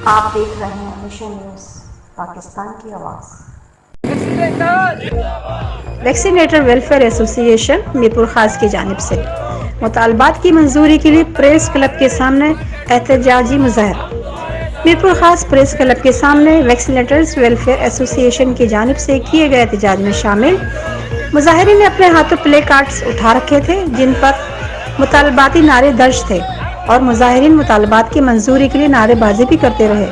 آپ دیکھ رہے ہیں مشن نیوز پاکستان کی آواز۔ ویکسینیٹر ویلفیئر ایسوسی ایشن میرپور خاص کی جانب سے مطالبات کی منظوری کے لیے پریس کلب کے سامنے احتجاجی مظاہرہ۔ میرپور خاص پریس کلب کے سامنے ویکسینیٹرز ویلفیئر ایسوسی ایشن کی جانب سے کیے گئے احتجاج میں شامل مظاہرین نے اپنے ہاتھوں پلے کارڈز اٹھا رکھے تھے جن پر مطالباتی نعرے درج تھے اور مظاہرین مطالبات کی منظوری کے لیے نعرے بازی بھی کرتے رہے۔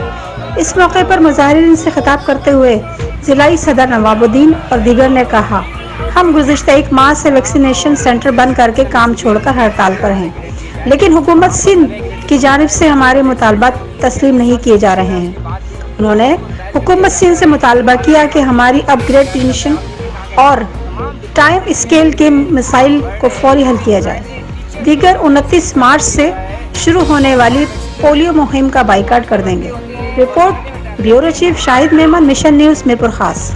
اس موقع پر مظاہرین سے خطاب کرتے ہوئے ضلعی صدر نواب الدین اور دیگر نے کہا، ہم گزشتہ 1 ماہ سے ویکسینیشن سینٹر بند کر کے کام چھوڑ کر ہڑتال پر ہیں، لیکن حکومت سندھ کی جانب سے ہمارے مطالبات تسلیم نہیں کیے جا رہے ہیں۔ انہوں نے حکومت سندھ سے مطالبہ کیا کہ ہماری اپ گریڈیشن اور ٹائم اسکیل کے مسائل کو فوری حل کیا جائے۔ دیگر 29 مارچ سے شروع ہونے والی پولیو مہم کا بائیکاٹ کر دیں گے۔ رپورٹ بیورو چیف شاہد میمن، مشن نیوز میرپور خاص۔